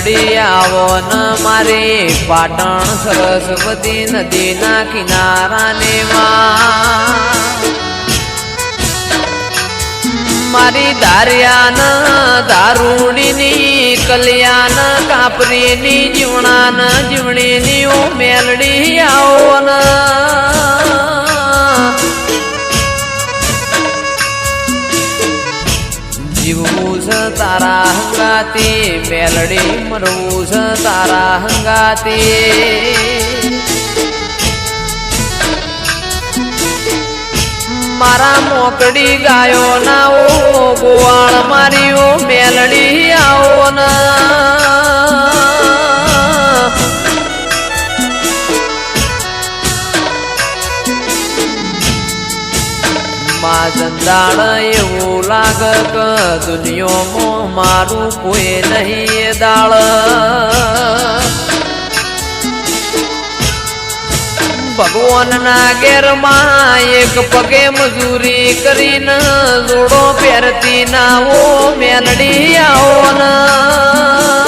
મેલડી આવો ન મારી પાટણ સરસ્વતી નદીના કિનારાને મારી દારિયાન દારૂડીની કલ્યાણ કાપરીની જીવણાન જીવણીની ઓ મેલડી આવો ન જીવવું છે તારા હંગાતી મેલડી મરવું છે તારા હંગાતી મારા મોકડી ગાયો ના ઓ ગોવાળ મારી ઓ મેલડી આવો ના જંદાળ એવું લાગ કે દુનિયામાં મારું કોઈ નહીં દાળ ભગવાનના ઘેરમાં એક પગે મજૂરી કરીને જોડો પહેરતી ના ઓ મેલડી આવો ના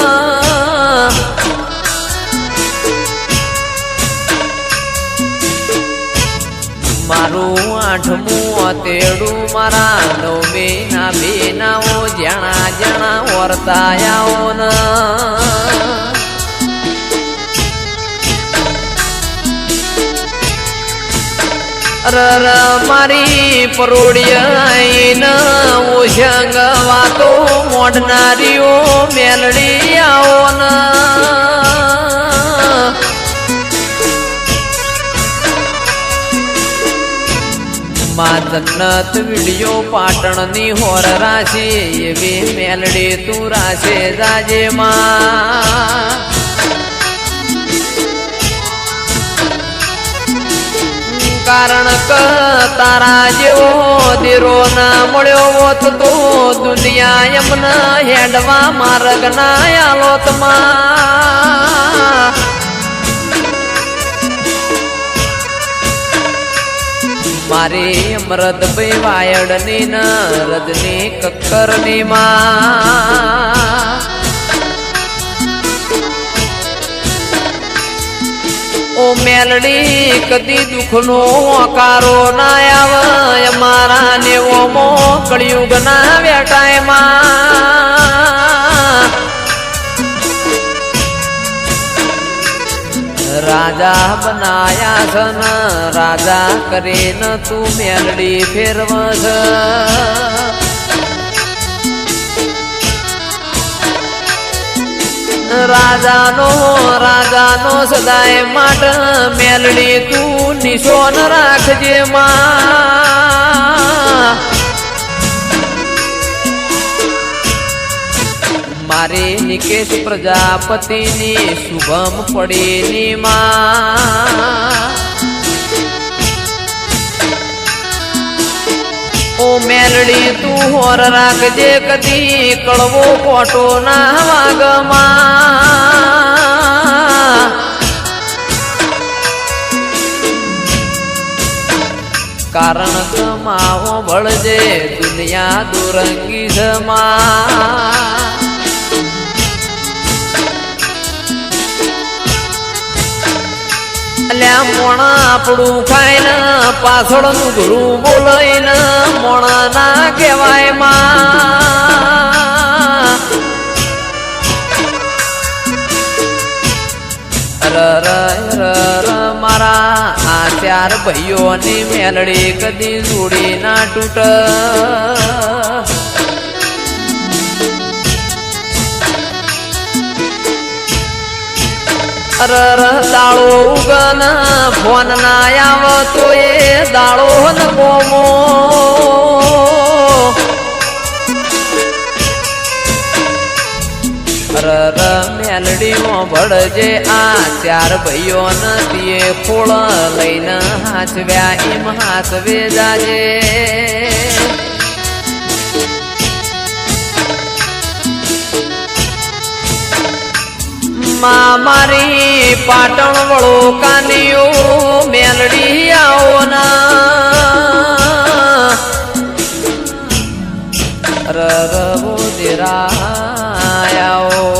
મારું આઠમું તેડું મારા નવમી ના બેનાઓ જાણા જાણા વર્તાયાઓ ન રર મારી પરોડિયાઈન ઓશંગ વાતો મોઢનારીઓ મેલડી આવો ન જન્નત વિડિયો પાટણની હોર રાશી એવી મેલડી તું રાશે જાજે માં કારણ કે તારા જેવો દીરો ના મળ્યો હોત તો દુનિયા એમને હેડવા માર્ગ ના આલોત માં મારી અમરદ ભાઈ વાયડની ન રજની કક્કરની માં ઓ મેલડી કદી દુઃખનો હોકારો ના આવે મારા નેવોમો કળિયુગ ના વેટાય માં રાજા બનાયા છે ન રાજા કરે ન તું મેલડી ફેરવ છે રાજાનો સદાય માટ મેલડી તું નિશોન રાખજે માં મારી નિકેશ પ્રજાપતિની શુભમ પડીની માં ઓ મેલડી તું હોર રાખજે કદી કળવો કોટો ના વાગમાં કારણ કમાવો ભળજે દુનિયા દુરંગી જમા મોણા આપણું ખાઈને પાછળનું ઘરું બોલાઈને મોણા ના કહેવાય માં મારા આ ચાર ભાઈઓની મેલડી કદી જોડી ના તૂટ દાળો ઉગન ફોન ના આવતો એ દાળો ન ગોમો મેલડીમાં ભળજે આ ચાર ભાઈઓ નથી ખોળ લઈને હાચવ્યા એમ હાચવે જાજે મારી પાટણ વળો કાનીઓ મેલડી આવો ના રવો દેરા આવો